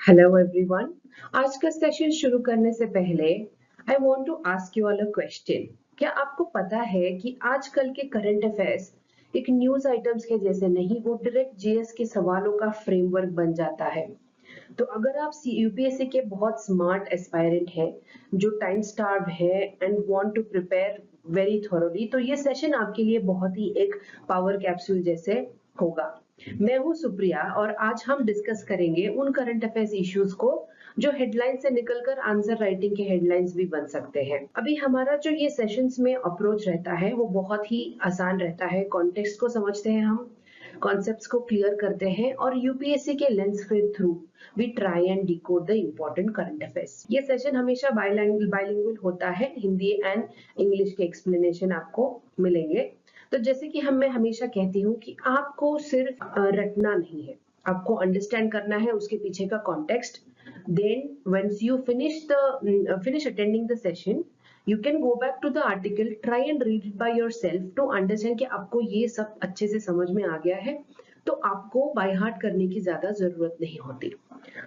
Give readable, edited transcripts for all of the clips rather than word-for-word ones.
Hello everyone. आज का session शुरू करने से पहले I want to ask you all a question. क्या आपको पता है कि आजकल के करंट अफेयर्स एक न्यूज आइटम्स के जैसे नहीं, वो डायरेक्ट जीएस के सवालों का फ्रेमवर्क बन जाता है। तो अगर आप यूपीएससी के बहुत स्मार्ट एस्पायरेंट हैं, जो टाइम स्टार्व है and want to prepare very thoroughly, तो ये सेशन आपके लिए बहुत ही एक पावर कैप्सूल जैसे होगा। मैं हूँ सुप्रिया और आज हम डिस्कस करेंगे उन करंट अफेयर्स इश्यूज को जो हेडलाइन से निकलकर आंसर राइटिंग के हेडलाइंस भी बन सकते हैं। अभी हमारा जो ये सेशंस में अप्रोच रहता है वो बहुत ही आसान रहता है। कॉन्टेक्स्ट को समझते हैं हम, कॉन्सेप्ट्स को क्लियर करते हैं और यूपीएससी के लेंस के through we try and decode the important current affairs. ये सेशन हमेशा बाइलिंगुअल होता है, हिंदी एंड इंग्लिश के एक्सप्लेनेशन आपको मिलेंगे। तो जैसे कि मैं हमेशा कहती हूँ कि आपको सिर्फ रटना नहीं है, आपको अंडरस्टैंड करना है उसके पीछे का context. Then once you finish attending the session, you can go back to the article, try and read it by yourself to understand कि आपको ये सब अच्छे से समझ में आ गया है, तो आपको बाय हार्ट करने की ज्यादा जरूरत नहीं होती।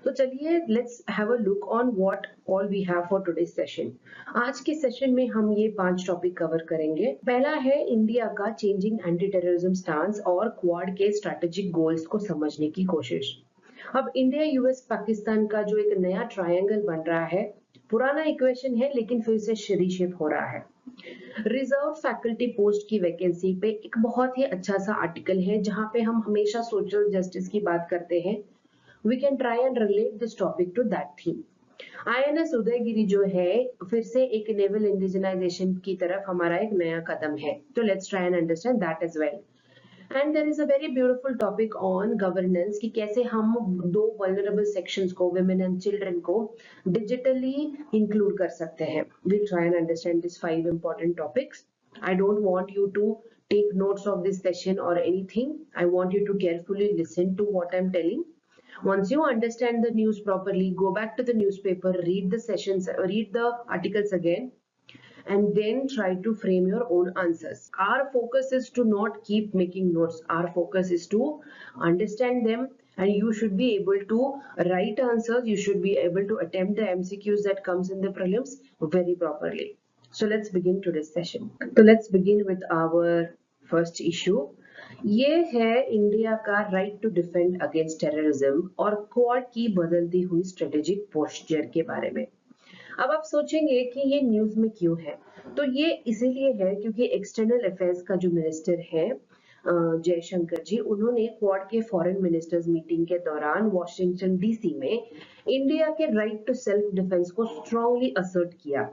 तो चलिए let's have a look on what all we have for today's session. आज के सेशन में हम ये 5 टॉपिक कवर करेंगे। पहला है इंडिया का चेंजिंग एंटी टेररिज्म स्टांस और क्वाड के स्ट्रेटेजिक गोल्स को समझने की कोशिश। अब इंडिया यूएस पाकिस्तान का जो एक नया ट्रायंगल बन रहा है, पुराना इक्वेशन है लेकिन फिर से रीशेप हो रहा है। रिजर्व फैकल्टी पोस्ट की वैकेंसी पे एक बहुत ही अच्छा सा आर्टिकल है जहां पे हम हमेशा सोशल जस्टिस की बात करते हैं। We can try and relate this topic to that theme. INS Udaygiri जो है फिर से एक नेवल इंडिजिनाइजेशन की तरफ हमारा एक नया कदम है, तो let's try and understand that as well. And there is a very beautiful topic on governance कि कैसे हम दो वल्नरेबल सेक्शंस को, women and children को digitally include कर सकते हैं। We'll try and understand these 5 important topics. I don't want you to take notes of this session or anything. I want you to carefully listen to what I'm telling. Once you understand the news properly, go back to the newspaper, read the sessions, read the articles again, and then try to frame your own answers. Our focus is to not keep making notes. Our focus is to understand them, and you should be able to write answers. You should be able to attempt the MCQs that comes in the prelims very properly. So let's begin today's session. So let's begin with our first issue. ये है India का right to defend against terrorism और Quad की बदलती हुई strategic posture के बारे में। अब आप सोचेंगे कि ये न्यूज में क्यों है, तो ये इसीलिए है क्योंकि एक्सटर्नल अफेयर्स का जो मिनिस्टर है जयशंकर जी, उन्होंने क्वाड के फॉरेन मिनिस्टर्स मीटिंग के दौरान वॉशिंगटन डीसी में इंडिया के राइट टू सेल्फ डिफेंस को स्ट्रांगली असर्ट किया,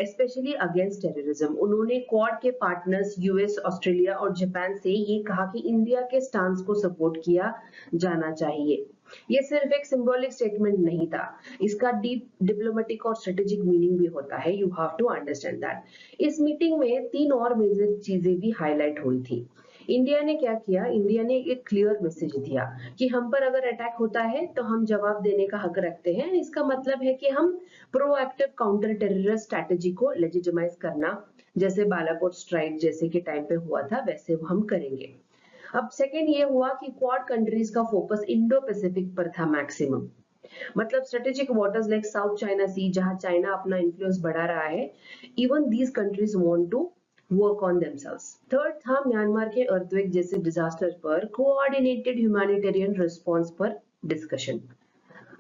स्पेशली अगेंस्ट टेररिज्म। उन्होंने क्वाड के पार्टनर्स यूएस, ऑस्ट्रेलिया और जापान से ये कहा कि इंडिया के स्टांस को सपोर्ट किया जाना चाहिए। ये सिर्फ एक सिंबॉलिक स्टेटमेंट नहीं था, इसका डीप डिप्लोमेटिक और स्ट्रेटेजिक मीनिंग भी होता है। You have to understand that. इस मीटिंग में 3 और मेजर चीजें भी हाईलाइट हुई थी। इंडिया ने क्या किया? इंडिया ने एक क्लियर मैसेज दिया कि हम पर अगर अटैक होता है तो हम जवाब देने का हक रखते हैं। इसका मतलब है कि हम प्रोएक्टिव काउंटर टेररिस्ट स्ट्रैटेजी को लेजिटिमाइज करना, जैसे बालाकोट स्ट्राइक जैसे के टाइम पे हुआ था, वैसे हम करेंगे। अब सेकेंड ये हुआ कि क्वाड कंट्रीज का फोकस इंडो पैसिफिक पर था मैक्सिमम, मतलब strategic waters like South China Sea, जहां चाइना अपना इन्फ्लुएंस बढ़ा रहा है। Even these countries want to work on themselves. Third था म्यांमार के अर्थक्वेक जैसे डिजास्टर पर कोऑर्डिनेटेड ह्यूमैनिटेरियन रिस्पांस पर डिस्कशन।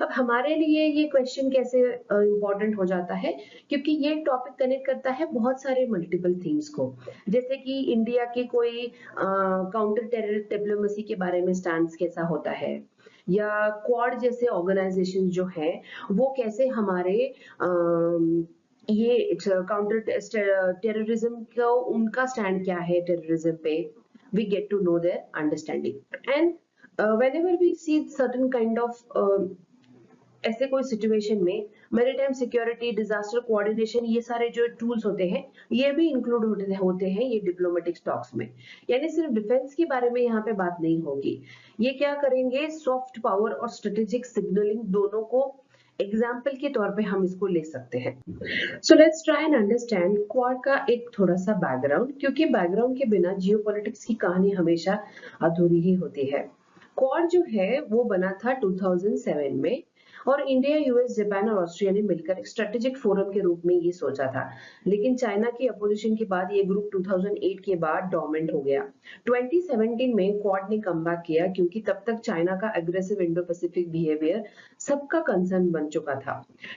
अब हमारे लिए ये क्वेश्चन कैसे इंपॉर्टेंट हो जाता है, क्योंकि ये टॉपिक कनेक्ट करता है बहुत सारे मल्टीपल थीम्स को, जैसे कि इंडिया के कोई काउंटर टेररिस्ट डिप्लोमेसी के बारे में स्टैंड कैसा होता है, या क्वाड जैसे ऑर्गेनाइजेशन जो है वो कैसे हमारे ये काउंटर टेररिज्म का उनका स्टैंड क्या है टेररिज्म पे। we get to know their understanding and whenever we see certain kind of ऐसे कोई सिचुएशन में मैरीटाइम सिक्योरिटी, डिजास्टर कोऑर्डिनेशन, ये सारे जो टूल्स होते हैं ये भी इंक्लूड होते हैं ये डिप्लोमेटिक टॉक्स में। यानी सिर्फ डिफेंस के बारे में यहाँ पे बात नहीं होगी। ये क्या करेंगे, सॉफ्ट पावर और स्ट्रेटेजिक सिग्नलिंग दोनों को एग्जाम्पल के तौर पे हम इसको ले सकते हैं। सो let's try and understand quad का एक थोड़ा सा बैकग्राउंड, क्योंकि बैकग्राउंड के बिना जियोपॉलिटिक्स की कहानी हमेशा अधूरी ही होती है। क्वाड जो है वो बना था 2007 में और इंडिया, यूएस, जापान और ऑस्ट्रेलिया ने मिलकर एक स्ट्रेटेजिक फोरम के रूप में ये सोचा था, लेकिन चाइना की अपोजिशन के बाद ये ग्रुप 2008 के बाद डोमिनेंट हो गया। 2017 में क्वाड ने कमबैक किया क्योंकि तब तक चाइना का एग्रेसिव इंडो पैसिफिक बिहेवियर सबका कंसर्न बन चुका था।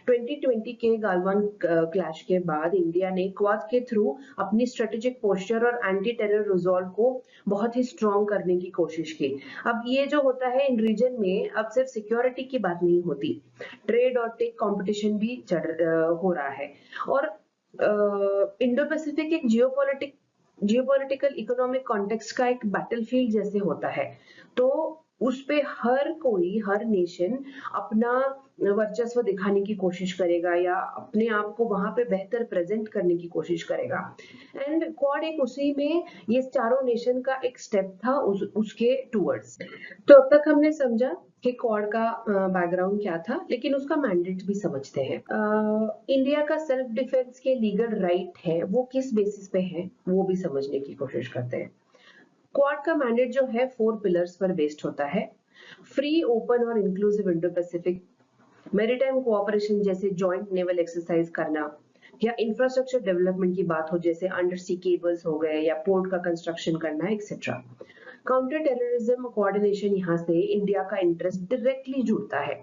2020 के गालवान क्लैश के बाद इंडिया ने क्वाड के थ्रू अपनी स्ट्रेटेजिक पोस्चर और एंटी टेरर रिजॉल्व को बहुत ही स्ट्रॉन्ग करने की कोशिश की। अब ये जो होता है इन रीजन में, अब सिर्फ सिक्योरिटी की बात नहीं होती, ट्रेड और टेक कंपटीशन भी हो रहा है। और इंडो पैसिफिक एक जियोपॉलिटिकल इकोनॉमिक कॉन्टेक्स्ट का एक बैटलफील्ड जैसे होता है, तो उस पे हर नेशन अपना वर्चस्व दिखाने की कोशिश करेगा या अपने आप को वहां पे बेहतर प्रेजेंट करने की कोशिश करेगा। एंड क्वाड एक उसी में ये चारों नेशन का एक स्टेप था उसके टूवर्ड्स। तो अब तक हमने समझा कि क्वाड का बैकग्राउंड क्या था, लेकिन उसका मैंडेट भी समझते हैं। इंडिया का सेल्फ डिफेंस के लीगल राइट है वो किस बेसिस पे है वो भी समझने की कोशिश करते हैं। क्वाड का मैंडेट जो है 4 पिलर्स पर बेस्ड होता है। फ्री, ओपन और inclusive Indo Pacific, maritime cooperation जैसे जॉइंट नेवल एक्सरसाइज करना, या इंफ्रास्ट्रक्चर डेवलपमेंट की बात हो जैसे अंडर सी केबल्स हो गए या पोर्ट का कंस्ट्रक्शन करना एक्सेट्रा। काउंटर टेररिज्म कोऑर्डिनेशन, यहाँ से इंडिया का इंटरेस्ट डायरेक्टली जुड़ता है।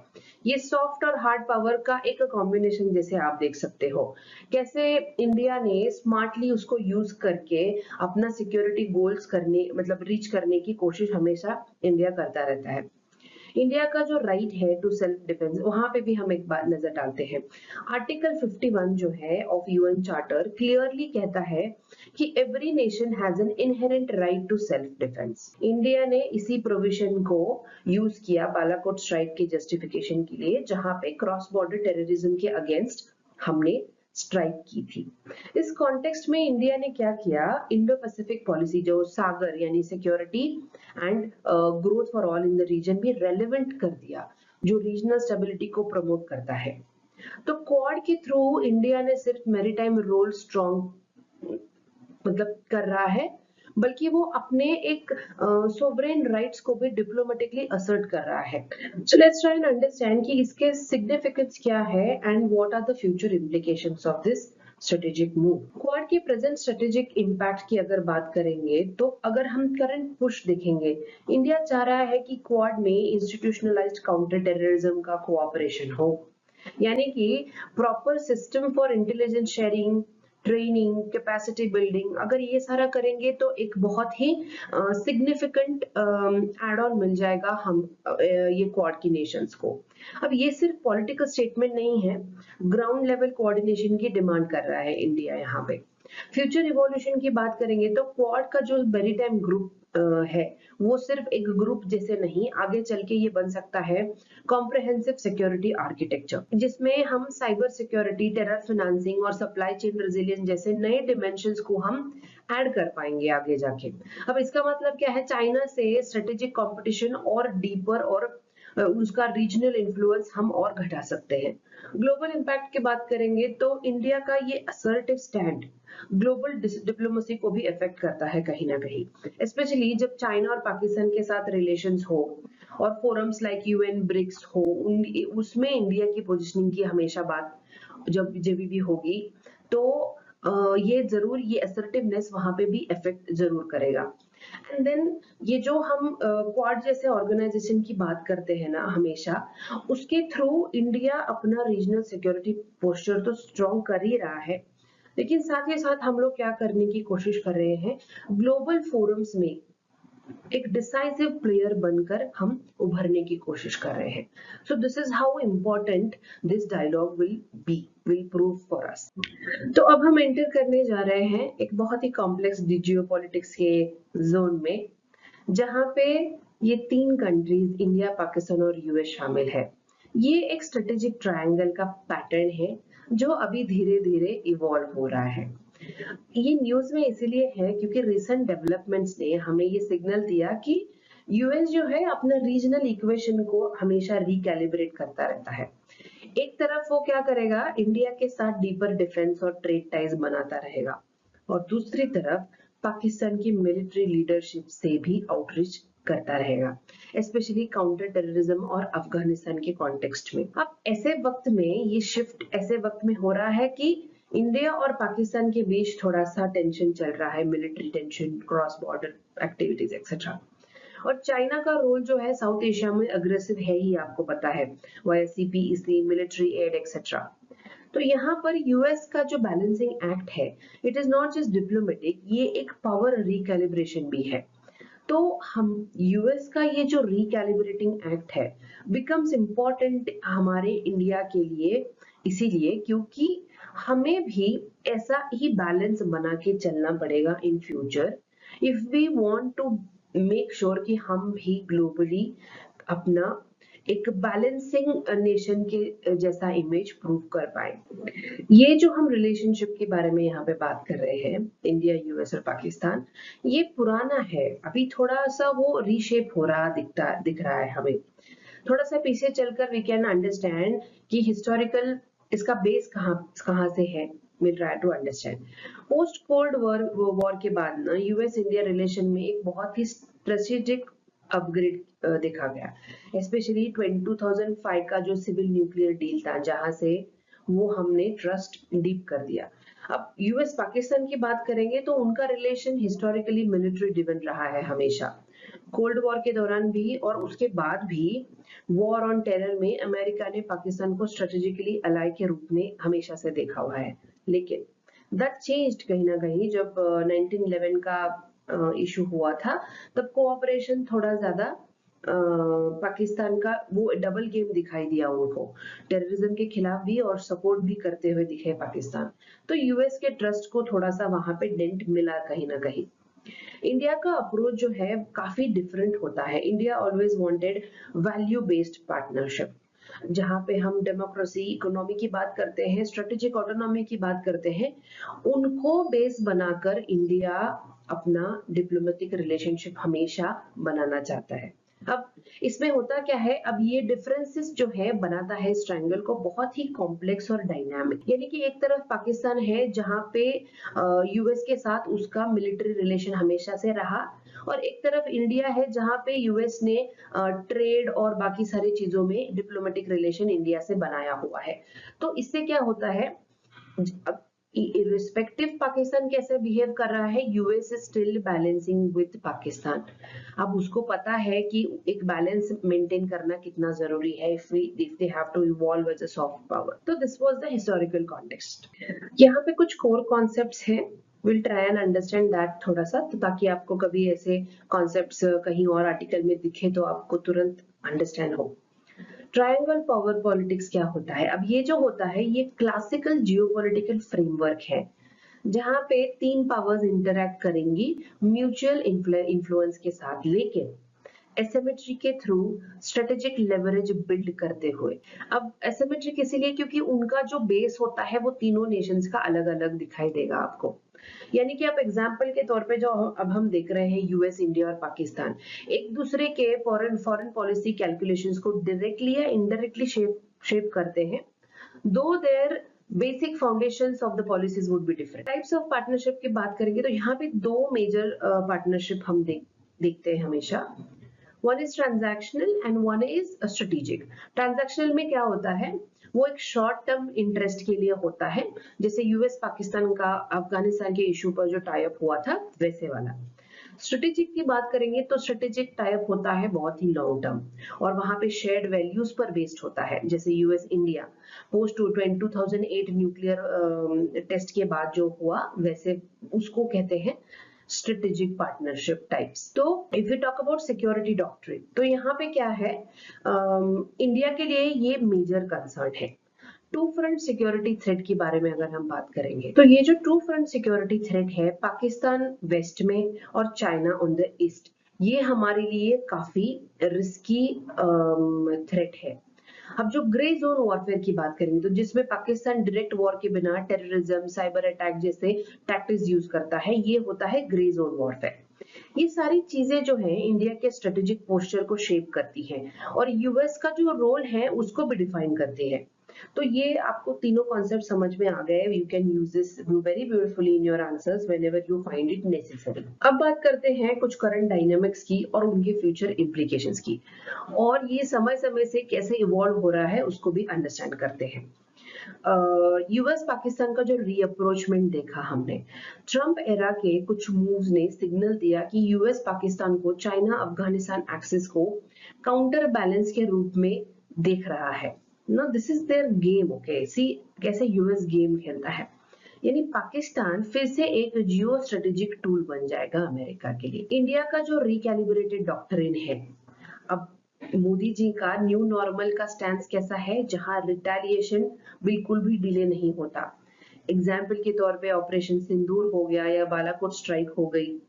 ये सॉफ्ट और हार्ड पावर का एक कॉम्बिनेशन जैसे आप देख सकते हो, कैसे इंडिया ने स्मार्टली उसको यूज करके अपना सिक्योरिटी गोल्स करने मतलब रीच करने की कोशिश हमेशा इंडिया करता रहता है। इंडिया का जो राइट है टू सेल्फ डिफेंस, वहां पे भी हम एक बात नजर डालते हैं। आर्टिकल 51 जो है ऑफ यूएन चार्टर क्लियरली कहता है कि every nation has an inherent right to self defence. India ने इसी प्रोविजन को यूज किया बालाकोट स्ट्राइक के जस्टिफिकेशन के लिए, जहां पे क्रॉस बॉर्डर टेररिज्म के अगेंस्ट हमने स्ट्राइक की थी। इस कॉन्टेक्स्ट में इंडिया ने क्या किया, इंडो पैसिफिक पॉलिसी जो सागर यानी security and growth for all in the region भी रेलेवेंट कर दिया, जो रीजनल स्टेबिलिटी को प्रमोट करता है। तो क्वाड के थ्रू इंडिया ने सिर्फ मैरीटाइम रोल स्ट्रॉन्ग मतलब कर रहा है, बल्कि वो अपने एक सोवरेन राइट्स को भी डिप्लोमेटिकली असर्ट कर रहा है। So let's try and understand कि इसके सिग्निफिकेंस क्या है and what are the future implications of this strategic move. Quad के प्रेजेंट स्ट्रेटेजिक इम्पैक्ट की अगर बात करेंगे, तो अगर हम करंट पुश देखेंगे, इंडिया चाह रहा है कि क्वाड में इंस्टीट्यूशनलाइज्ड काउंटर टेररिज्म का कोऑपरेशन हो, यानी कि proper system for intelligence sharing, training, capacity building, अगर ये सारा करेंगे तो एक बहुत ही सिग्निफिकेंट एड ऑन मिल जाएगा हम ये क्वाड की नेशंस को। अब ये सिर्फ पॉलिटिकल स्टेटमेंट नहीं है, ग्राउंड लेवल कोऑर्डिनेशन की डिमांड कर रहा है इंडिया यहाँ पे। फ्यूचर इवोल्यूशन की बात करेंगे तो क्वाड का जो मैरीटाइम ग्रुप है वो सिर्फ एक ग्रुप जैसे नहीं, आगे चल के ये बन सकता है कॉम्प्रिहेंसिव सिक्योरिटी आर्किटेक्चर, जिसमें हम साइबर सिक्योरिटी, टेरर फाइनेंसिंग और सप्लाई चेन रेजिलियंस जैसे नए डिमेंशंस को हम ऐड कर पाएंगे आगे जाके। अब इसका मतलब क्या है, चाइना से स्ट्रेटेजिक कंपटीशन और डीपर और उसका रीजनल इन्फ्लुएंस हम और घटा सकते हैं। ग्लोबल इंपैक्ट की बात करेंगे तो इंडिया का ये असर्टिव स्टैंड ग्लोबल डिप्लोमेसी को भी अफेक्ट करता है कहीं ना कहीं, स्पेशली जब चाइना और पाकिस्तान के साथ रिलेशंस हो और फोरम्स लाइक यूएन, ब्रिक्स हो, उसमें इंडिया की पोजीशनिंग की हमेशा बात जब भी होगी, तो ये जरूर ये असर्टिवनेस वहां पे भी इफेक्ट जरूर करेगा। एंड देन ये जो हम क्वाड जैसे ऑर्गेनाइजेशन की बात करते हैं ना हमेशा, उसके थ्रू इंडिया अपना रीजनल सिक्योरिटी पोस्चर तो स्ट्रॉन्ग कर ही रहा है, लेकिन साथ ही साथ हम लोग क्या करने की कोशिश कर रहे हैं, ग्लोबल फोरम्स में एक डिसाइसिव प्लेयर बनकर हम उभरने की कोशिश कर रहे हैं। So this is how important this dialogue will prove for us. तो अब हम एंटर करने जा रहे हैं एक बहुत ही कॉम्प्लेक्स जियोपॉलिटिक्स के जोन में, जहां पे ये 3 कंट्रीज इंडिया, पाकिस्तान और यूएस शामिल है। ये एक स्ट्रेटेजिक ट्रायंगल का पैटर्न है जो अभी धीरे धीरे इवॉल्व हो रहा है। ये न्यूज में इसीलिए है क्योंकि रिसेंट डेवलपमेंट्स ने हमें ये सिग्नल दिया कि यूएस जो है अपना रीजनल इक्वेशन को हमेशा रिकैलिब्रेट करता रहता है। एक तरफ वो क्या करेगा, इंडिया के साथ डीपर डिफेंस और ट्रेड टाइज बनाता रहेगा, और दूसरी तरफ पाकिस्तान की मिलिट्री लीडरशिप से भी आउटरीच करता रहेगा, स्पेशली काउंटर टेररिज्म और अफगानिस्तान के कॉन्टेक्स्ट में। अब ऐसे वक्त में ये शिफ्ट ऐसे वक्त में हो रहा है कि इंडिया और पाकिस्तान के बीच थोड़ा सा टेंशन चल रहा है, military tension, cross border activities etcetera. और चाइना का रोल जो है साउथ एशिया में अग्रेसिव है ही, आपको पता है, via CPEC, military add etcetera. तो यहाँ पर यूएस का जो बैलेंसिंग एक्ट है, it is not just diplomatic, ये एक पावर रिकैलिब्रेशन भी है। तो हम यूएस का ये जो रिकैलिब्रेटिंग एक्ट है बिकम्स इम्पोर्टेंट हमारे इंडिया के लिए, इसीलिए क्योंकि हमें भी ऐसा ही बैलेंस बना के चलना पड़ेगा in future if we want to make sure कि हम भी ग्लोबली अपना एक बैलेंसिंग नेशन के जैसा इमेज प्रूव कर पाए। ये जो हम रिलेशनशिप के बारे में यहाँ पे बात कर रहे हैं, इंडिया, यूएस और पाकिस्तान, ये पुराना है, अभी थोड़ा सा वो रीशेप हो रहा दिख रहा है हमें। थोड़ा सा पीछे चलकर वी कैन अंडरस्टैंड कि हिस्टोरिकल इसका बेस कहाँ से है, will try to understand. Post cold war के बाद ना यूएस इंडिया रिलेशन में एक बहुत ही स्ट्रेटेजिक अपग्रेड देखा गया, स्पेशली 2005 का जो सिविल न्यूक्लियर डील था, जहां से वो हमने ट्रस्ट डीप कर दिया। अब यूएस पाकिस्तान की बात करेंगे तो उनका रिलेशन हिस्टोरिकली मिलिट्री ड्रिवन रहा है हमेशा। कोल्ड वॉर के दौरान भी और उसके बाद भी वॉर ऑन टेरर में अमेरिका ने पाकिस्तान को स्ट्रेटेजिकली अलाई के रूप में हमेशा से देखा हुआ है। लेकिन दैट चेंज्ड कहीं ना कहीं जब 1911 का इशू हुआ था, तब कोऑपरेशन थोड़ा ज्यादा पाकिस्तान का वो डबल गेम दिखाई दिया उनको, टेररिज्म के खिलाफ भी और सपोर्ट भी करते हुए दिखे पाकिस्तान। तो यूएस के ट्रस्ट को थोड़ा सा वहां पे डेंट मिला कहीं ना कहीं। इंडिया का अप्रोच जो है काफी डिफरेंट होता है। India always wanted value based partnership, जहां पे हम डेमोक्रेसी, इकोनॉमी की बात करते हैं, स्ट्रेटेजिक ऑटोनॉमी की बात करते हैं, उनको बेस बनाकर इंडिया अपना डिप्लोमेटिक रिलेशनशिप हमेशा बनाना चाहता है। अब इसमें होता क्या है, अब ये डिफरेंसेस जो है बनाता है इस ट्रायंगल को बहुत ही कॉम्प्लेक्स और डायनामिक। यानी कि एक तरफ पाकिस्तान है जहां पे यूएस के साथ उसका मिलिट्री रिलेशन हमेशा से रहा, और एक तरफ इंडिया है जहां पे यूएस ने ट्रेड और बाकी सारी चीजों में डिप्लोमेटिक रिलेशन इंडिया से बनाया हुआ है। तो इससे क्या होता है, अब इर्रिस्पेक्टिव पाकिस्तान कैसे बिहेव कर रहा है, US is still balancing with Pakistan. अब उसको पता है कि एक बैलेंस मेंटेन करना कितना जरूरी है if they have to evolve as a soft power. तो this was the historical context. यहाँ पे कुछ कोर कॉन्सेप्ट्स हैं, will try and understand that थोड़ा सा, तो ताकि आपको कभी ऐसे कॉन्सेप्ट्स कहीं और आर्टिकल में दिखे तो आपको तुरंत अंडरस्टैंड हो। ट्रायंगल पावर पॉलिटिक्स क्या होता है? अब ये जो होता है ये क्लासिकल जियोपॉलिटिकल फ्रेमवर्क है, जहां पे तीन पावर्स इंटरैक्ट करेंगी म्यूचुअल इन्फ्लुएंस के साथ, लेकिन एसिमेट्री के थ्रू स्ट्रेटेजिक लेवरेज बिल्ड करते हुए। अब एसिमेट्रिक इसीलिए क्योंकि उनका जो बेस होता है वो तीनों नेशंस का अलग अलग दिखाई देगा आपको। यानी कि आप एग्जाम्पल के तौर पे जो अब हम देख रहे हैं, यूएस, इंडिया और पाकिस्तान एक दूसरे के फॉरेन पॉलिसी कैलकुलेशंस को डायरेक्टली या इनडायरेक्टली शेप करते हैं, though their basic foundations of the policies would be different. Types of partnership की बात करेंगे तो यहाँ पे दो मेजर पार्टनरशिप हम देखते हैं हमेशा। One is transactional and one is strategic. Transactional में क्या होता है, वो एक शॉर्ट टर्म इंटरेस्ट के लिए होता है, जैसे यूएस पाकिस्तान का अफगानिस्तान के इशू पर जो टाई अप हुआ था वैसे वाला। स्ट्रेटेजिक की बात करेंगे तो स्ट्रेटेजिक टाई अप होता है बहुत ही लॉन्ग टर्म, और वहां पे शेयर्ड वैल्यूज पर बेस्ड होता है, जैसे US India post 2008 nuclear test के बाद जो हुआ, वैसे उसको कहते हैं स्ट्रेटेजिक पार्टनरशिप टाइप्स। तो if you talk about security doctrine, तो यहाँ पे क्या है, इंडिया के लिए ये मेजर कंसर्न है। टू फ्रंट सिक्योरिटी थ्रेट के बारे में अगर हम बात करेंगे तो ये जो टू फ्रंट सिक्योरिटी थ्रेट है, पाकिस्तान वेस्ट में और चाइना ऑन द ईस्ट, ये हमारे लिए काफी रिस्की थ्रेट है। अब जो ग्रे जोन वॉरफेयर की बात करेंगे तो जिसमें पाकिस्तान डायरेक्ट वॉर के बिना टेररिज्म, साइबर अटैक जैसे टैक्टिक्स यूज करता है, ये होता है ग्रे जोन वॉरफेयर। ये सारी चीजें जो है इंडिया के स्ट्रेटेजिक पोस्चर को शेप करती हैं और यूएस का जो रोल है उसको भी डिफाइन करती है। तो ये आपको तीनों कॉन्सेप्ट समझ में आ गए। You can use this very beautifully in your answers whenever you find it necessary. अब बात करते हैं कुछ करंट डायनामिक्स की और उनके फ्यूचर इम्प्लीकेशंस की, और ये समय समय से कैसे इवॉल्व हो रहा है उसको भी अंडरस्टैंड करते हैं। यूएस पाकिस्तान का जो रीअप्रोचमेंट देखा हमने, ट्रम्प एरा के कुछ मूव्स ने सिग्नल दिया कि यूएस पाकिस्तान को चाइना अफगानिस्तान एक्सिस को काउंटर बैलेंस के रूप में देख रहा है। No this is their game. Okay, see कैसे यूएस गेम खेलता है, यानी पाकिस्तान फिर से एक जियो स्ट्रेटेजिक टूल बन जाएगा अमेरिका के लिए। इंडिया का जो रिकैलिब्रेटेड डॉक्ट्रिन है, अब मोदी जी का न्यू नॉर्मल का स्टैंड कैसा है, जहां रिटेलिएशन बिल्कुल भी डिले नहीं होता। एग्जाम्पल के तौर पे ऑपरेशन सिंदूर हो गया या बालाकोट स्ट्राइक हो गई।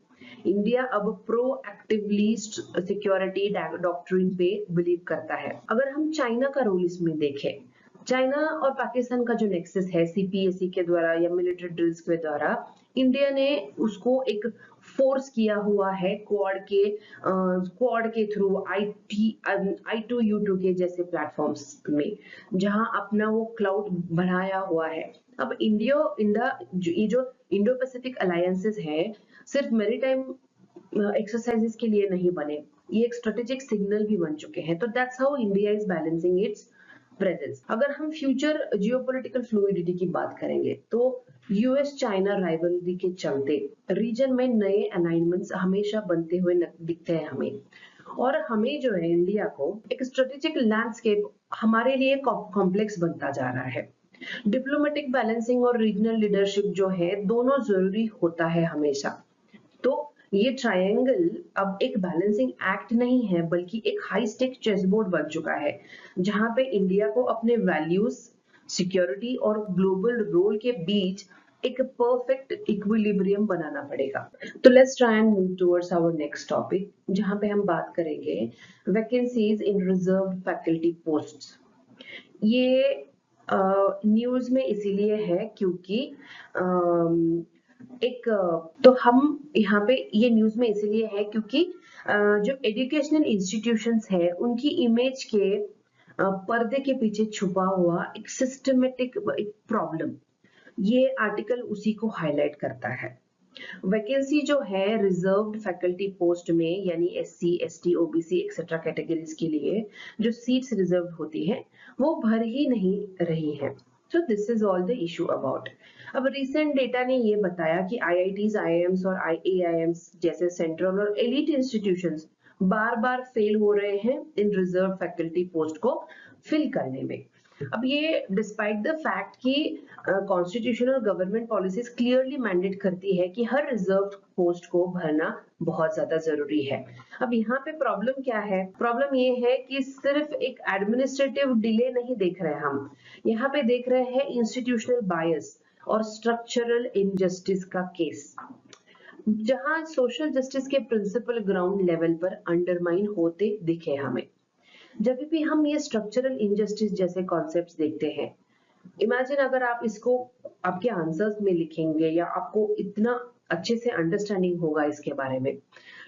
इंडिया अब प्रोएक्टिवली सिक्योरिटी डॉक्ट्रिन पे बिलीव करता है। अगर हम चाइना का रोल इसमें देखें, चाइना और पाकिस्तान का जो नेक्सस है सीपीएसी के द्वारा या मिलिट्री ड्रिल्स के द्वारा, इंडिया ने उसको एक फोर्स किया हुआ है क्वाड के थ्रू I2U2 के जैसे प्लेटफॉर्म्स में, जहां अपना वो क्लाउड बढ़ाया हुआ है। अब ये जो इंडो पैसिफिक अलायंसेस है, सिर्फ मैरीटाइम एक्सरसाइजेस के लिए नहीं बने, ये एक स्ट्रेटेजिक सिग्नल भी बन चुके हैं। तो that's how India is balancing it's presence. अगर हम फ्यूचर जियोपॉलिटिकल फ्लूइडिटी की बात करेंगे, तो यूएस चाइना राइवलरी के चलते रीजन में नए अलाइनमेंट्स हमेशा बनते हुए दिखते हैं हमें, और हमें जो है इंडिया को एक स्ट्रेटेजिक लैंडस्केप हमारे लिए कॉम्प्लेक्स बनता जा रहा है। डिप्लोमेटिक बैलेंसिंग और रीजनल लीडरशिप जो है दोनों जरूरी होता है हमेशा। तो ये ट्रायंगल अब एक बैलेंसिंग एक्ट नहीं है, बल्कि एक हाई स्टेक चेसबोर्ड बन चुका है, जहां पे इंडिया को अपने वैल्यूज, सिक्योरिटी और ग्लोबल रोल के बीच एक परफेक्ट इक्विलिब्रियम बनाना पड़ेगा। तो let's try and move towards our next topic, जहां पे हम बात करेंगे vacancies in reserved faculty posts. ये न्यूज में इसीलिए है क्योंकि तो हम यहाँ पे ये न्यूज में इसीलिए है क्योंकि जो एजुकेशनल इंस्टीट्यूशंस है उनकी इमेज के पर्दे के पीछे छुपा हुआ एक सिस्टमेटिक एक प्रॉब्लम, ये आर्टिकल उसी को हाईलाइट करता है। वैकेंसी जो है रिजर्व्ड फैकल्टी पोस्ट में, यानी SC ST OBC etcetera categories के लिए जो सीट्स रिजर्व होती हैं वो भर ही नहीं रही हैं। So this is all the issue about. अब रिसेंट डेटा ने ये बताया कि IITs IIMs और IAIMs जैसे सेंट्रल और एलिट इंस्टीट्यूशंस बार बार फेल हो रहे हैं इन रिजर्व फैकल्टी पोस्ट को फिल करने में। अब ये डिस्पाइट द फैक्ट कि कॉन्स्टिट्यूशन और गवर्नमेंट पॉलिसीज क्लियरली मैंडेट करती है कि हर रिजर्व पोस्ट को भरना बहुत ज्यादा जरूरी है। अब यहाँ पे प्रॉब्लम क्या है? प्रॉब्लम ये है कि सिर्फ एक एडमिनिस्ट्रेटिव डिले नहीं देख रहे हम, यहाँ पे देख रहे हैं इंस्टीट्यूशनल बायस और स्ट्रक्चरल इनजस्टिस का केस, जहां सोशल जस्टिस के प्रिंसिपल ग्राउंड लेवल पर अंडरमाइन होते दिखे हमें। जब भी हम ये स्ट्रक्चरल इनजस्टिस जैसे कॉन्सेप्ट्स देखते हैं, इमेजिन अगर आप इसको आपके आंसर्स में लिखेंगे या आपको इतना अच्छे से अंडरस्टैंडिंग होगा इसके बारे में।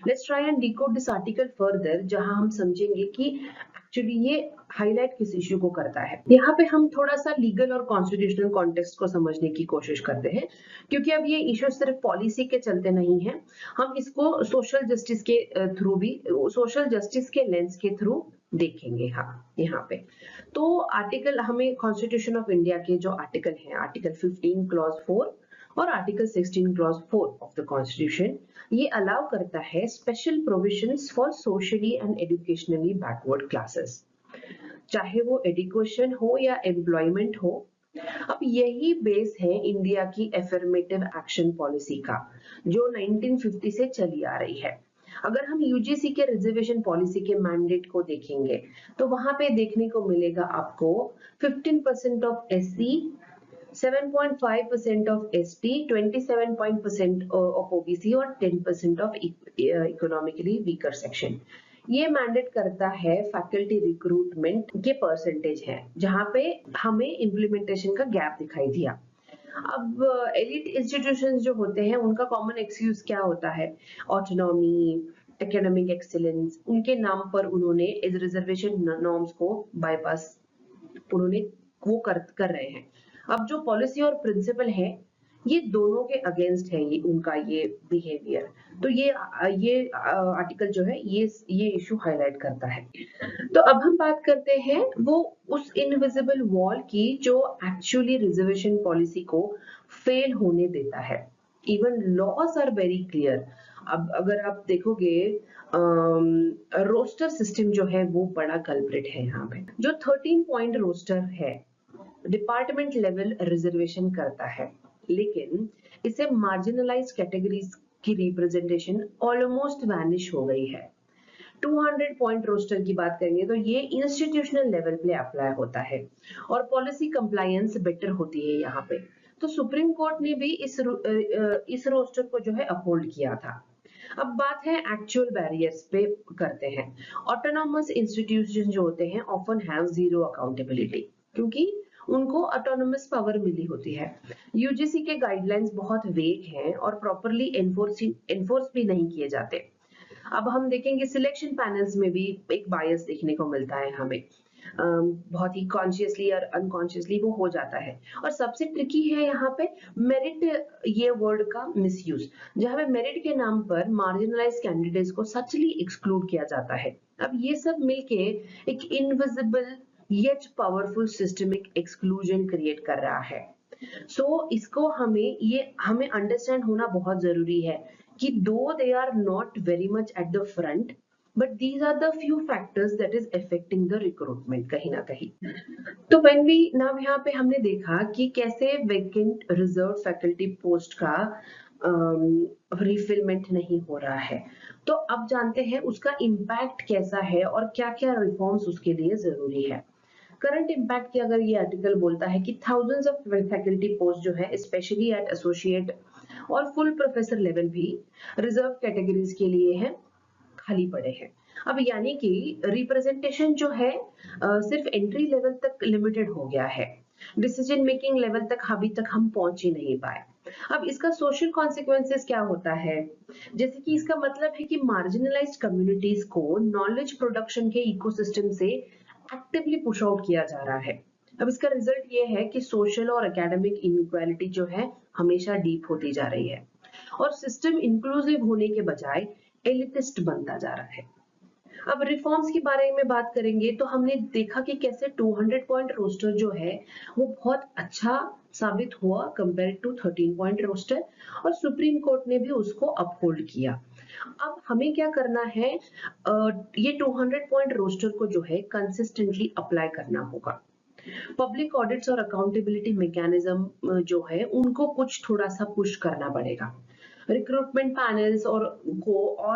Let's try and decode this article further, जहां हम समझेंगे कि एक्चुअली ये हाईलाइट किस इश्यू को करता है। यहाँ पे हम थोड़ा सा लीगल और कॉन्स्टिट्यूशनल कॉन्टेक्स्ट को समझने की कोशिश करते हैं, क्योंकि अब ये इश्यू सिर्फ पॉलिसी के चलते नहीं है, हम इसको सोशल जस्टिस के थ्रू भी, सोशल जस्टिस के लेंस के थ्रू देखेंगे। हाँ, यहाँ पे तो आर्टिकल हमें कॉन्स्टिट्यूशन ऑफ इंडिया के जो आर्टिकल है, आर्टिकल 15 क्लॉज 4 और article 16 clause 4 of the constitution, ये अलाउ करता है special provisions for socially and educationally backward classes, चाहे वो एजुकेशन हो या एम्प्लॉयमेंट हो। अब यही बेस है इंडिया की एफर्मेटिव एक्शन पॉलिसी का, जो 1950 से चली आ रही है। अगर हम यूजीसी के रिजर्वेशन पॉलिसी के मैंडेट को देखेंगे, तो वहां पे देखने को मिलेगा आपको 15% of SC, 7.5% of ST, 27% of OBC और 10% ऑफ इकोनॉमिकली वीकर सेक्शन। ये मैंडेट करता है फैकल्टी रिक्रूटमेंट के परसेंटेज है, जहां पे हमें इम्प्लीमेंटेशन का गैप दिखाई दिया। अब एलिट इंस्टीट्यूशंस जो होते हैं उनका कॉमन एक्सक्यूज क्या होता है? ऑटोनॉमी, एकेडमिक एक्सीलेंस, उनके नाम पर उन्होंने इस रिजर्वेशन नॉर्म्स को बाईपास उन्होंने वो कर रहे हैं। अब जो पॉलिसी और प्रिंसिपल है ये दोनों के अगेंस्ट है ये उनका ये बिहेवियर। तो ये आर्टिकल जो है ये इशू हाईलाइट करता है। तो अब हम बात करते हैं वो उस इनविजिबल वॉल की जो एक्चुअली रिजर्वेशन पॉलिसी को फेल होने देता है। Even laws are very clear. अब अगर आप देखोगे रोस्टर सिस्टम जो है वो बड़ा कल्प्रिट है यहाँ पे। जो 13 पॉइंट रोस्टर है डिपार्टमेंट लेवल रिजर्वेशन करता है, लेकिन इसे मार्जिनलाइज कैटेगरीज की रिप्रेजेंटेशन ऑलमोस्ट वैनिश हो गई है। 200 पॉइंट रोस्टर की बात करेंगे तो ये इंस्टीट्यूशनल लेवल पे अप्लाई होता है और पॉलिसी कंप्लायंस बेटर होती है यहाँ पे। तो सुप्रीम कोर्ट ने भी इस रोस्टर को जो है अपहोल्ड किया था। अब बात है एक्चुअल बैरियर्स पे करते हैं। ऑटोनॉमस इंस्टीट्यूशन जो होते हैं ऑफन हैव जीरो अकाउंटेबिलिटी, क्योंकि उनको ऑटोनॉमस पावर मिली होती है। यूजीसी के गाइडलाइंस बहुत वेग हैं और प्रॉपरली एनफोर्स भी नहीं किए जाते। अब हम देखेंगे सिलेक्शन पैनल्स में भी एक बायस देखने को मिलता है हमें। बहुत ही कॉन्शियसली और अनकॉन्शियसली वो हो जाता है। और सबसे ट्रिकी है यहाँ पे मेरिट ये वर्ड का मिसयूज, जहाँ पे मेरिट के नाम पर मार्जिनलाइज कैंडिडेट्स को सचली एक्सक्लूड किया जाता है। अब ये सब मिलके एक invisible yet powerful systemic exclusion create कर रहा है। इसको हमें अंडरस्टैंड होना बहुत जरूरी है कि though they are not very much at the front, but these are the few factors that is affecting the recruitment कहीं ना कहीं। तो व्हेन वी नाउ यहाँ पे हमने देखा कि कैसे वैकेंट रिजर्व फैकल्टी पोस्ट का रिफिलमेंट नहीं हो रहा है। तो अब जानते हैं उसका इम्पैक्ट कैसा है और क्या क्या रिफॉर्म्स उसके लिए जरूरी है। करंट इम्पैक्ट की अगर ये आर्टिकल बोलता है कि थाउजेंड्स ऑफ फैकल्टी पोस्ट जो है स्पेशली एट एसोसिएट और फुल प्रोफेसर लेवल भी रिजर्व कैटेगरीज के लिए है खाली पड़े हैं। अब यानी कि रिप्रेजेंटेशन जो है सिर्फ एंट्री लेवल तक लिमिटेड हो गया है। डिसीजन मेकिंग लेवल तक अभी तक हम पहुंच ही नहीं पाए। अब इसका सोशल कॉन्सिक्वेंसेस क्या होता है, जैसे कि इसका मतलब है कि मार्जिनलाइज्ड कम्युनिटीज को नॉलेज प्रोडक्शन के इकोसिस्टम से एक्टिवली पुश आउट किया जा रहा है। अब इसका रिजल्ट ये है कि सोशल और एकेडमिक इनइक्वालिटी जो है हमेशा डीप होती जा रही है और सिस्टम इंक्लूसिव होने के बजाय एलिटिस्ट बनता जा रहा है। अब रिफॉर्म्स के बारे में बात करेंगे तो हमने देखा कि कैसे 200 पॉइंट रोस्टर जो है वो बहुत अच्छा साबित हुआ कंपेयर टू 13 पॉइंट रोस्टर और सुप्रीम कोर्ट ने भी उसको अपहोल्ड किया। अब हमें क्या करना है, ये 200 पॉइंट रोस्टर को जो है कंसिस्टेंटली अप्लाई करना होगा। पब्लिक ऑडिट्स और अकाउंटेबिलिटी मैकेनिज्म जो है उनको कुछ थोड़ा सा पुश करना पड़ेगा। रिक्रूटमेंट पैनल्स और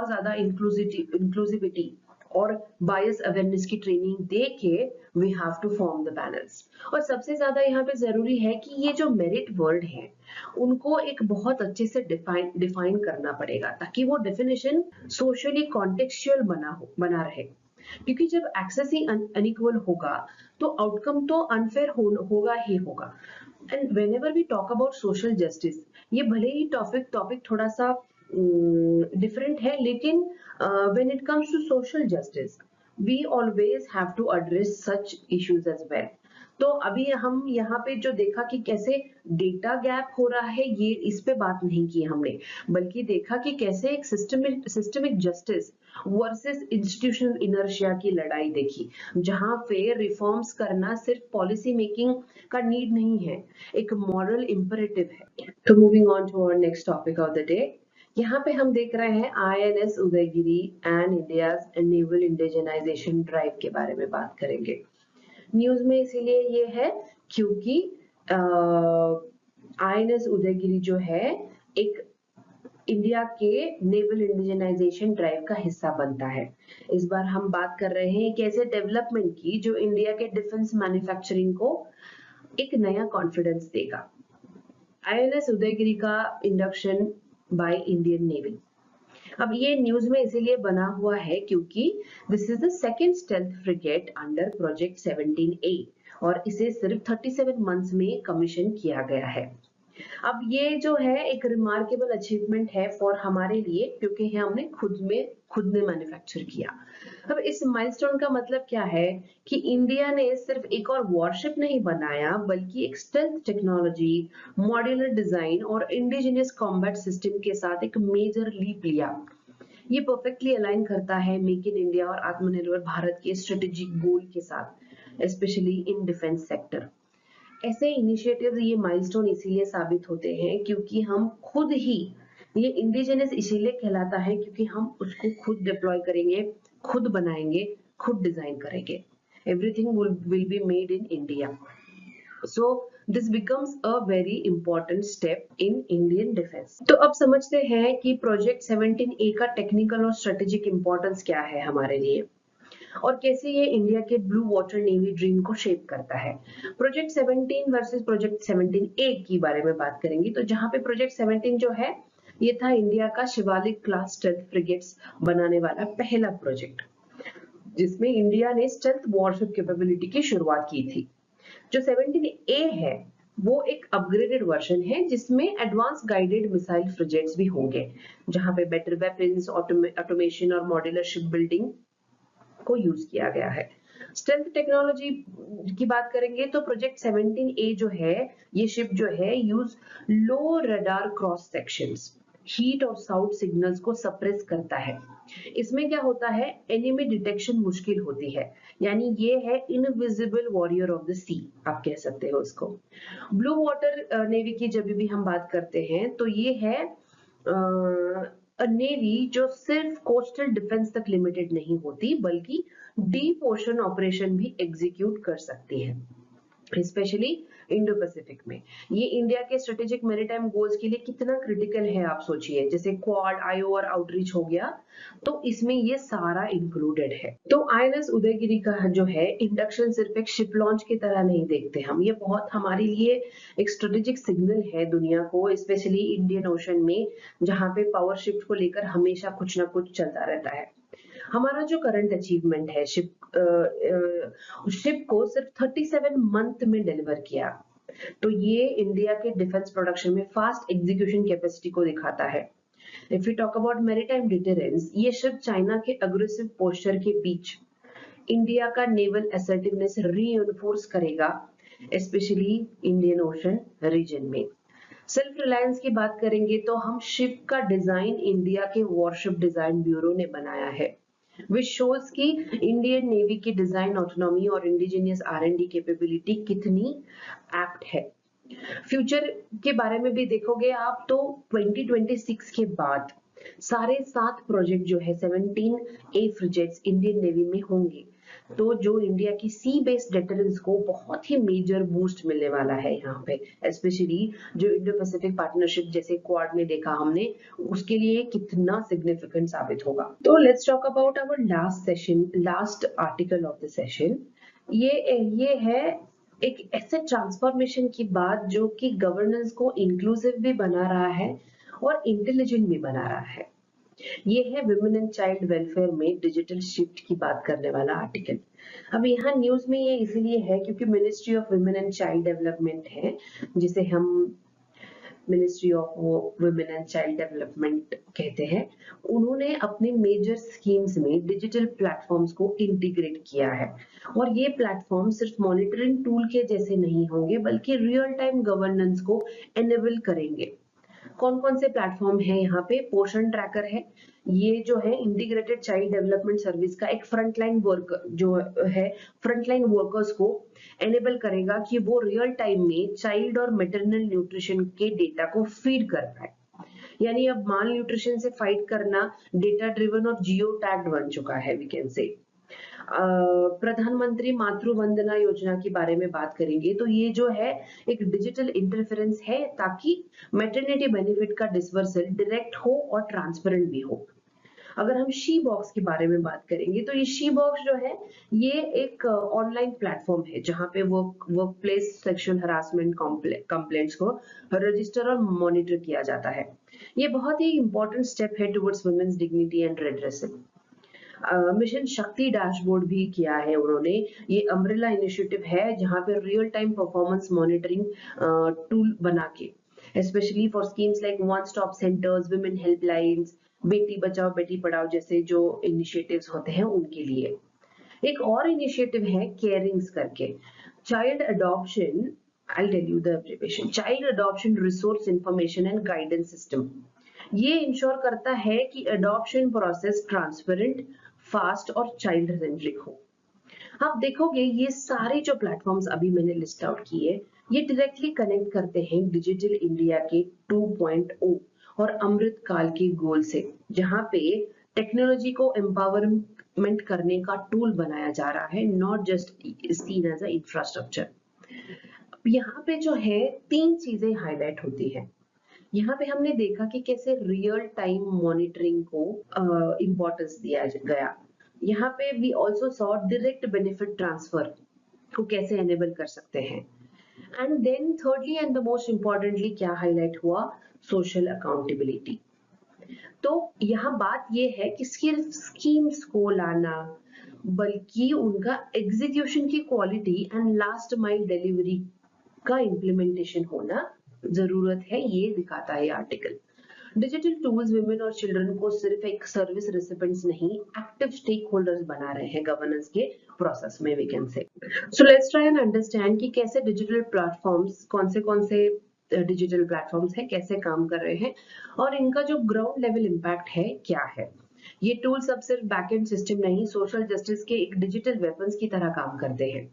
ज्यादा इंक्लूसिविटी और बायस अवेयरनेस की ट्रेनिंग दे के we have to form the panels. और सबसे ज्यादा यहाँ पे जरूरी है कि ये जो मेरिट वर्ड है उनको एक बहुत अच्छे से डिफाइन करना पड़ेगा ताकि वो डेफिनेशन सोशली कॉन्टेक्चुअल बना रहे। क्योंकि जब एक्सेस ही अनइक्वल होगा तो आउटकम तो अनफेयर होगा ही होगा। And whenever we talk about social justice, ये भले ही टॉपिक थोड़ा सा डिफरेंट है, लेकिन when it comes to social justice we always have to address such issues as well. तो अभी हम यहाँ पे जो देखा कि कैसे डेटा गैप हो रहा है, ये इस पे बात नहीं की हमने, बल्कि देखा कि कैसे एक systemic justice versus institutional inertia की लड़ाई देखी, जहां फेयर रिफॉर्म्स करना सिर्फ पॉलिसी मेकिंग का नीड नहीं है, एक मॉरल इंपरेटिव है। तो moving on to our next topic of the day, यहाँ पे हम देख रहे हैं INS Udaygiri and India's naval indigenisation drive के बारे में बात करेंगे। न्यूज में इसीलिए ये है क्योंकि आईएनएस उदयगिरी जो है एक इंडिया के नेवल इंडिजिनाइजेशन ड्राइव का हिस्सा बनता है। इस बार हम बात कर रहे हैं एक ऐसे डेवलपमेंट की जो इंडिया के डिफेंस मैन्युफैक्चरिंग को एक नया कॉन्फिडेंस देगा। आईएनएस उदयगिरी का इंडक्शन बाय इंडियन नेवी। अब ये न्यूज में इसीलिए बना हुआ है क्योंकि this is the second stealth frigate under project 17A और इसे सिर्फ 37 मंथ्स में कमीशन किया गया है। अब ये जो है एक रिमार्केबल अचीवमेंट है फॉर हमारे लिए, क्योंकि ये हमने खुद ने मैन्युफैक्चर किया। अब इस माइलस्टोन का मतलब क्या है कि इंडिया ने सिर्फ एक और वॉरशिप नहीं बनाया, बल्कि एक स्टेल्थ टेक्नोलॉजी, मॉड्यूलर डिजाइन और इंडिजिनियस कॉम्बैट सिस्टम के साथ एक मेजर लीप लिया। ये परफेक्टली अलाइन करता है मेक इन इंडिया और आत्मनिर्भर भारत के स्ट्रेटेजिक गोल के साथ, स्पेशली इन डिफेंस सेक्टर। ऐसे इनिशिएटिव्स, ये माइलस्टोन इसीलिए साबित होते हैं क्योंकि हम खुद ही, ये इंडिजिनस इसीलिए कहलाता है क्योंकि हम उसको खुद डिप्लॉय करेंगे, खुद बनाएंगे, खुद डिजाइन करेंगे। Everything will be made in India. So this becomes a very important step in Indian defense. तो अब समझते हैं कि प्रोजेक्ट 17A का टेक्निकल और स्ट्रेटेजिक इंपॉर्टेंस क्या है हमारे लिए और कैसे ये इंडिया के ब्लू वाटर नेवी ड्रीम को शेप करता है। प्रोजेक्ट 17 वर्सेस प्रोजेक्ट 17A की बारे में बात करेंगे। तो जहां पे प्रोजेक्ट 17 जो है, ये था इंडिया का शिवालिक क्लास स्टेल्थ फ्रिगेट्स बनाने वाला पहला प्रोजेक्ट, जिसमें इंडिया ने स्टेल्थ वॉरशिप कैपेबिलिटी की शुरुआत की थी। जो 17A है वो एक अपग्रेडेड वर्जन है जिसमें एडवांस गाइडेड मिसाइल फ्रिगेट्स भी होंगे, जहां पे बेटर वेपन्स, ऑटोमेशन और मॉड्यूलर शिप बिल्डिंग को यूज किया गया है। स्टेल्थ टेक्नोलॉजी की बात करेंगे तो प्रोजेक्ट 17A जो है, ये शिप जो है यूज लो रडार क्रॉस सेक्शंस, हीट और साउंड सिग्नल्स को सप्रेस करता है। इसमें क्या होता है, एनिमी डिटेक्शन मुश्किल होती है, यानी ये है इनविजिबल वॉरियर ऑफ द सी, आप कह सकते हो उसको। ब्लू वाटर नेवी की जब भी हम बात करते हैं तो ये है नेवी जो सिर्फ कोस्टल डिफेंस तक लिमिटेड नहीं होती, बल्कि डीप ओशन ऑपरेशन भी एग्जीक्यूट कर सकती है, स्पेशली इंडो पैसिफिक में। ये इंडिया के स्ट्रेटेजिक मैरीटाइम गोल्स के लिए कितना क्रिटिकल है आप सोचिए, जैसे क्वाड, आईओ और आउटरीच हो गया, तो इसमें ये सारा इंक्लूडेड है। तो आईएनएस उदयगिरी का जो है इंडक्शन सिर्फ एक शिप लॉन्च की तरह नहीं देखते हम, ये बहुत हमारे लिए एक स्ट्रेटेजिक सिग्नल है दुनिया को, स्पेशली इंडियन ओशन में, जहां पे पावर शिफ्ट को लेकर हमेशा कुछ ना कुछ चलता रहता है। हमारा जो करंट अचीवमेंट है, शिप को सिर्फ 37 मंथ में डिलीवर किया, तो ये इंडिया के डिफेंस प्रोडक्शन में फास्ट एग्जीक्यूशन कैपेसिटी को दिखाता है। If you talk about maritime deterrence, ये शिप चाइना के अग्रेसिव पोस्चर के बीच इंडिया का नेवल असर्टिवनेस रीइंफोर्स करेगा, स्पेशली इंडियन ओशन रीजन में। सेल्फ रिलायंस की बात करेंगे तो हम शिप का डिजाइन इंडिया के वॉरशिप डिजाइन ब्यूरो ने बनाया है, which shows कि इंडियन नेवी की डिजाइन ऑटोनॉमी और इंडिजिनियस R&D कैपेबिलिटी कितनी एप्ट है। फ्यूचर के बारे में भी देखोगे आप तो 2026 के बाद सारे 7 प्रोजेक्ट जो है 17A फ्रिगेट्स इंडियन नेवी में होंगे, तो जो इंडिया की सी बेस्ड डिफेंस को बहुत ही मेजर बूस्ट मिलने वाला है यहाँ पे, स्पेशली जो इंडो पैसिफिक पार्टनरशिप जैसे क्वाड में देखा हमने, उसके लिए कितना सिग्निफिकेंट साबित होगा। तो let's talk about our last session, last article of the session. ये है एक एसेट ट्रांसफॉर्मेशन की बात जो कि गवर्नेंस को इंक्लूसिव भी बना रहा है और इंटेलिजेंट भी बना रहा है। ये है विमेन एंड चाइल्ड वेलफेयर में डिजिटल शिफ्ट की बात करने वाला आर्टिकल। अब यहाँ न्यूज में ये इसीलिए है क्योंकि ministry of women and child development है, जिसे हम ministry of women and child development कहते हैं, उन्होंने अपने मेजर स्कीम्स में डिजिटल प्लेटफॉर्म्स को इंटीग्रेट किया है। और ये प्लेटफॉर्म सिर्फ मॉनिटरिंग टूल के जैसे नहीं होंगे, बल्कि रियल टाइम गवर्नेंस को एनेबल करेंगे। कौन कौन से प्लेटफॉर्म है यहाँ पे, पोषण ट्रैकर है, ये जो है इंटीग्रेटेड चाइल्ड डेवलपमेंट सर्विस का एक फ्रंटलाइन वर्कर जो है, फ्रंटलाइन वर्कर्स को एनेबल करेगा कि वो रियल टाइम में चाइल्ड और मैटरनल न्यूट्रिशन के डेटा को फीड कर पाए। यानी अब माल न्यूट्रिशन से फाइट करना डेटा ड्रिवन और जियो टैग्ड बन चुका है, वी कैन से। प्रधानमंत्री मातृ वंदना योजना के बारे में बात करेंगे तो ये जो है एक डिजिटल इंटरफेरेंस है, ताकि मैटरनिटी बेनिफिट का डिस्बर्सल डायरेक्ट हो और ट्रांसपेरेंट भी हो। अगर हम शी बॉक्स के बारे में बात करेंगे तो ये शी बॉक्स जो है, ये एक ऑनलाइन प्लेटफॉर्म है जहां पे work place sexual harassment complaints को रजिस्टर और मॉनिटर किया जाता है। ये बहुत ही इंपॉर्टेंट स्टेप है towards women's dignity and redressal. Mission Shakti dashboard भी किया है उन्होंने, ये अम्ब्रेला इनिशिएटिव है जहां पे real time performance monitoring tool बना के especially for schemes like one-stop centers, women helplines, Beti Bachao Beti Padhao जैसे जो इनिशिएटिव्स होते हैं उनके लिए। एक और इनिशिएटिव है केयरिंग्स करके, child adoption, I tell you the abbreviation, child adoption resource information and guidance system. ये इंश्योर करता है कि अडॉप्शन प्रोसेस ट्रांसपेरेंट, फास्ट और चाइल्ड सेंट्रिक हो। आप देखोगे ये सारे जो प्लेटफॉर्म्स अभी मैंने लिस्ट आउट किए, ये डायरेक्टली कनेक्ट करते हैं डिजिटल इंडिया के 2.0 और अमृत काल के गोल से, जहां पे टेक्नोलॉजी को एम्पावरमेंट करने का टूल बनाया जा रहा है, not just seen as a infrastructure. यहाँ पे जो है 3 चीजें हाईलाइट होती है। यहाँ पे हमने देखा कि कैसे रियल टाइम मॉनिटरिंग को इम्पोर्टेंस दिया गया। यहाँ पे we also saw direct benefit transfer को कैसे एनेबल कर सकते हैं। And then thirdly and the most importantly क्या हाईलाइट हुआ, सोशल अकाउंटेबिलिटी। तो यहाँ बात ये है कि सिर्फ स्कीम्स को लाना, बल्कि उनका एग्जीक्यूशन की quality and last mile delivery का इम्प्लीमेंटेशन होना जरूरत है, ये दिखाता है आर्टिकल। डिजिटल टूल्स वुमेन और चिल्ड्रन को सिर्फ एक सर्विस रिसिपेंट्स नहीं, एक्टिव स्टेक होल्डर्स बना रहे हैं गवर्नेंस के प्रोसेस में, we can say. So let's try and understand कि कैसे डिजिटल प्लेटफॉर्म्स, कौन से डिजिटल प्लेटफॉर्म्स है, कैसे काम कर रहे हैं और इनका जो ग्राउंड लेवल इम्पैक्ट है क्या है। ये टूल सब सिर्फ बैकएंड सिस्टम नहीं, सोशल जस्टिस के एक डिजिटल वेपन्स की तरह काम करते हैं।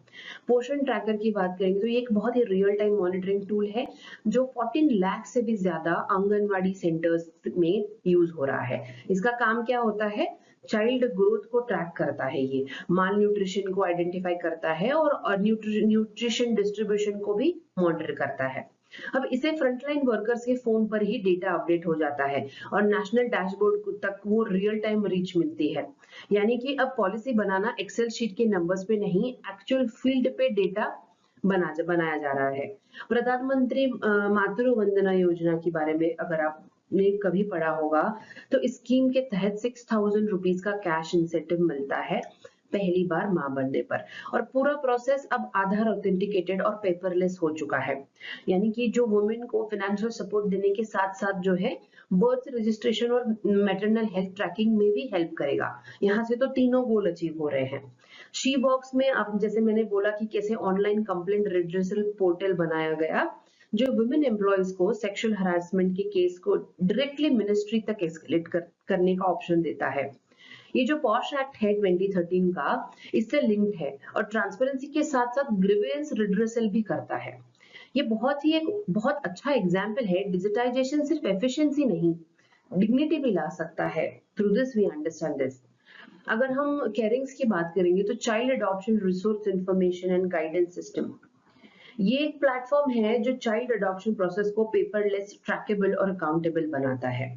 पोषण ट्रैकर की बात करेंगे तो ये एक बहुत ही रियल टाइम मॉनिटरिंग टूल है जो 14 लाख से भी ज्यादा आंगनवाड़ी सेंटर्स में यूज हो रहा है। इसका काम क्या होता है, चाइल्ड ग्रोथ को ट्रैक करता है, ये माल न्यूट्रिशन को आइडेंटिफाई करता है और न्यूट्रिशन डिस्ट्रीब्यूशन को भी मॉनिटर करता है। अब इसे फ्रंटलाइन वर्कर्स के फोन पर ही डेटा अपडेट हो जाता है और नेशनल डैशबोर्ड तक वो रियल टाइम रीच मिलती है। यानी कि अब पॉलिसी बनाना एक्सेल शीट के नंबर्स पे नहीं, एक्चुअल फील्ड पे डेटा बनाया जा रहा है। प्रधानमंत्री मातृ वंदना योजना के बारे में अगर आपने कभी पढ़ा होगा तो इस स्कीम के तहत 6,000 रुपीज का कैश इंसेंटिव मिलता है पहली बार मां बनने पर, और पूरा प्रोसेस अब आधार ऑथेंटिकेटेड और पेपरलेस हो चुका है। यानी कि जो वुमेन को फाइनेंशियल सपोर्ट देने के साथ साथ जो है बर्थ रजिस्ट्रेशन और मैटरनल हेल्थ ट्रैकिंग में भी हेल्प करेगा। यहाँ से तो तीनों गोल अचीव हो रहे हैं। शी बॉक्स में आप जैसे मैंने बोला कि कैसे ऑनलाइन कंप्लेंट रिड्रेसल पोर्टल बनाया गया जो वुमेन एम्प्लॉयज को सेक्सुअल हरासमेंट के केस को डायरेक्टली मिनिस्ट्री तक एस्केलेट करने का ऑप्शन देता है। ये जो पॉश एक्ट है 2013 का, इससे लिंक्ड है और ट्रांसपेरेंसी के साथ साथ ग्रीवेंस रिड्रेसल भी करता है। ये एक बहुत अच्छा एग्जाम्पल है, डिजिटाइजेशन सिर्फ एफिशिएंसी नहीं, डिग्निटी भी ला सकता है। Through this we understand this. अगर हम केयरिंग्स की बात करेंगे तो child adoption resource information and guidance system, ये एक प्लेटफॉर्म है जो चाइल्ड अडॉप्शन प्रोसेस को पेपरलेस, ट्रैकेबल और अकाउंटेबल बनाता है।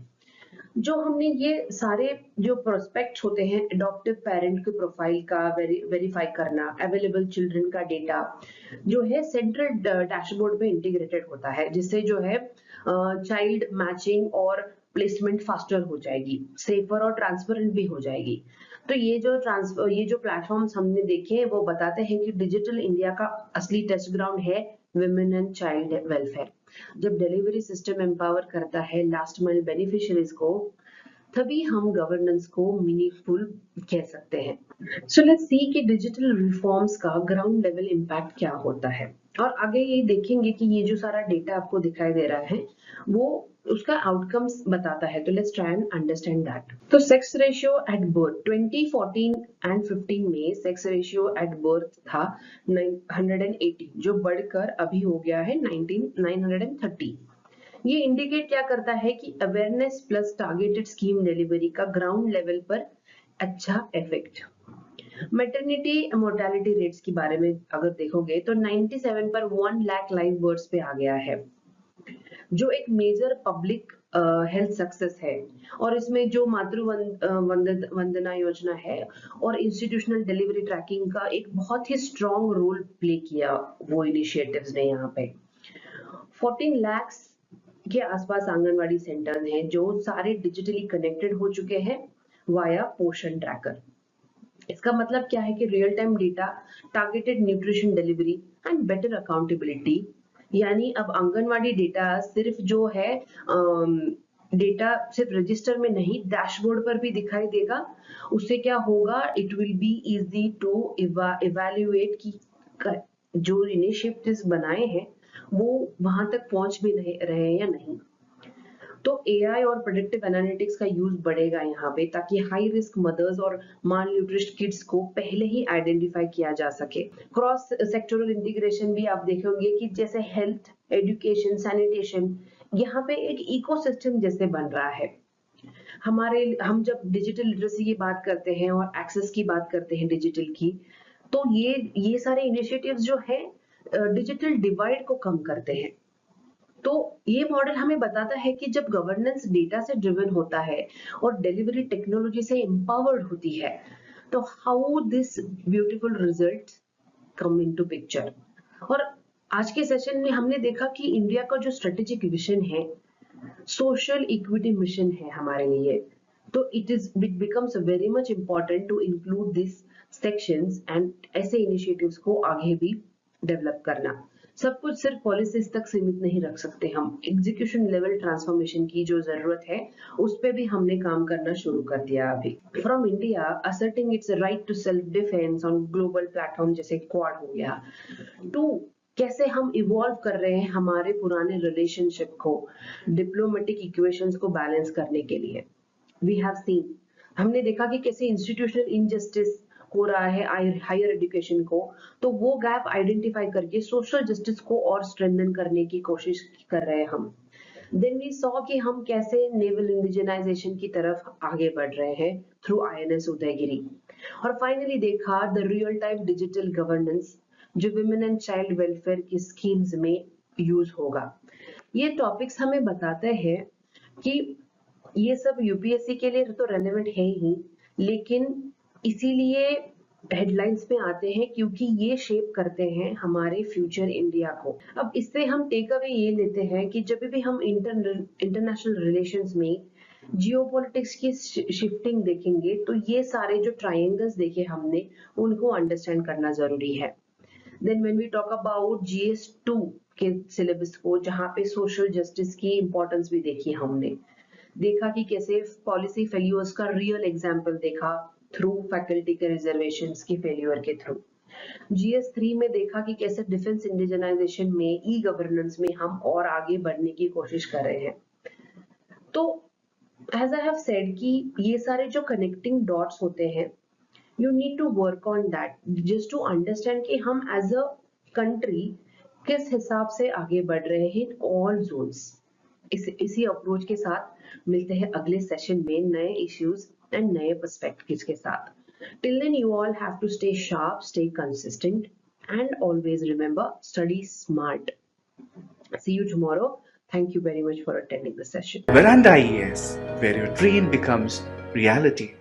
जो हमने ये सारे जो प्रोस्पेक्ट होते हैं अडॉप्टिव पेरेंट के प्रोफाइल का वेरीफाई करना, अवेलेबल चिल्ड्रन का डेटा जो है सेंट्रल डैशबोर्ड में इंटीग्रेटेड होता है, जिससे जो है चाइल्ड मैचिंग और प्लेसमेंट फास्टर हो जाएगी, सेफर और ट्रांसपेरेंट भी हो जाएगी। तो ये जो प्लेटफॉर्म्स हमने देखे वो बताते हैं कि डिजिटल इंडिया का असली टेस्ट ग्राउंड है विमेन एंड चाइल्ड वेलफेयर। जब डिलीवरी सिस्टम एम्पावर करता है लास्ट माइल बेनिफिशियरीज को, तभी हम गवर्नेंस को मीनिंगफुल कह सकते हैं। सो लेट्स सी कि डिजिटल रिफॉर्म्स का ग्राउंड लेवल इम्पैक्ट क्या होता है, और आगे ये देखेंगे कि ये जो सारा डेटा आपको दिखाई दे रहा है वो उसका आउटकम्स बताता है। तो let's try and understand that. तो sex ratio at birth 2014 and 15 में सेक्स रेशियो एट बर्थ था 980, जो बढ़कर अभी हो गया है 930। ये इंडिकेट क्या करता है कि awareness plus targeted scheme delivery का ग्राउंड लेवल पर अच्छा इफेक्ट। मैटरनिटी मोर्टेलिटी रेट्स के बारे में अगर देखोगे तो 97 पर 1 लाख लाइव बर्थ्स पे आ गया है, जो एक मेजर पब्लिक हेल्थ सक्सेस है। और इसमें जो मातृ वंदना योजना है और इंस्टीट्यूशनल डिलीवरी ट्रैकिंग का एक बहुत ही स्ट्रॉन्ग रोल प्ले किया वो इनिशिएटिव्स ने। यहाँ पे 14 लाख के आसपास आंगनवाड़ी सेंटर हैं जो सारे डिजिटली कनेक्टेड हो चुके हैं वाया पोषण ट्रैकर। इसका मतलब क्या है कि real time data, targeted nutrition delivery and better accountability यानी अब आंगनवाड़ी डेटा सिर्फ जो है डेटा सिर्फ रजिस्टर में नहीं, डैशबोर्ड पर भी दिखाई देगा। उससे क्या होगा, it will be easy to evaluate कि जो इनिशिएटिव्स बनाए हैं वो वहां तक पहुंच भी नहीं रहे या नहीं। तो एआई और प्रेडिक्टिव एनालिटिक्स का यूज बढ़ेगा यहाँ पे, ताकि हाई रिस्क मदर्स और माल न्यूट्रिश्ड किड्स को पहले ही आइडेंटिफाई किया जा सके। क्रॉस सेक्टोरल इंटीग्रेशन भी आप देखेंगे कि जैसे हेल्थ, एजुकेशन, सैनिटेशन, यहाँ पे एक इकोसिस्टम जैसे बन रहा है। हम जब डिजिटल लिटरेसी की बात करते हैं और एक्सेस की बात करते हैं डिजिटल की, तो ये सारे इनिशिएटिव्स जो है डिजिटल डिवाइड को कम करते हैं। तो ये मॉडल हमें बताता है कि जब गवर्नेंस डेटा से ड्रिवन होता है और डिलीवरी टेक्नोलॉजी से एम्पावर्ड होती है, तो how this beautiful result come into picture. और आज के सेशन में हमने देखा कि इंडिया का जो स्ट्रेटेजिक विजन है, सोशल इक्विटी मिशन है हमारे लिए, तो it becomes very much important to include this sections and ऐसे इनिशिएटिव्स को आगे भी डेवलप करना। सब कुछ सिर्फ पॉलिसीज तक सीमित नहीं रख सकते हम, एग्जीक्यूशन लेवल ट्रांसफॉर्मेशन की जो जरूरत है उस पे भी हमने काम करना शुरू कर दिया अभी। From India asserting its right to self defence on global platform जैसे क्वाड हो गया, टू कैसे हम इवॉल्व कर रहे हैं हमारे पुराने रिलेशनशिप को डिप्लोमेटिक इक्वेशंस को बैलेंस करने के लिए। वी हैव सीन, हमने देखा कि कैसे इंस्टीट्यूशनल इनजस्टिस हो रहा है हायर एजुकेशन को, तो वो गैप आइडेंटिफाई करके सोशल जस्टिस को और स्ट्रेंथन करने की कोशिश कर रहे हैं हम। देन वी सॉ कि हम कैसे नेवल इंडिजिनाइजेशन की तरफ आगे बढ़ रहे हैं थ्रू आईएनएस उदयगिरी। और फाइनली देखा the real time digital governance जो विमेन एंड चाइल्ड वेलफेयर की स्कीम्स में यूज होगा। ये टॉपिक्स हमें बताते हैं कि ये सब यूपीएससी के लिए तो रेलेवेंट है ही, लेकिन इसीलिए हेडलाइंस में आते हैं क्योंकि ये शेप करते हैं हमारे फ्यूचर इंडिया को। अब इससे हम टेक अवे ये लेते हैं कि जब भी हम इंटरनेशनल रिलेशंस में जियोपॉलिटिक्स की शिफ्टिंग देखेंगे, तो ये सारे जो ट्रायंगल्स देखे हमने उनको अंडरस्टैंड करना जरूरी है। Then when we talk about GS2 के सिलेबस को, जहाँ पे सोशल जस्टिस की इंपॉर्टेंस भी देखी हमने, देखा कि कैसे पॉलिसी फेल्यूर्स का रियल एग्जांपल देखा थ्रू फैकल्टी के रिजर्वेशंस की फेल्यूर के थ्रू। GS3 में देखा कि कैसे डिफेंस इंडिजनाइजेशन में, ई गवर्नेंस में हम और आगे बढ़ने की कोशिश कर रहे हैं। तो एज आई हैव सेड कि ये सारे जो कनेक्टिंग डॉट्स होते हैं, you need to work on that just to understand कि हम as a country किस हिसाब से आगे बढ़ रहे हैं in all zones। इसी अप्रोच के साथ मिलते हैं अगले सेशन में नए इश्यूज एंड नए पर्सपेक्टिव्स के साथ। Till then you all have to stay sharp, stay consistent and always remember study smart. See you tomorrow. Thank you very much for attending the session. Veranda IAS, where your dream becomes reality.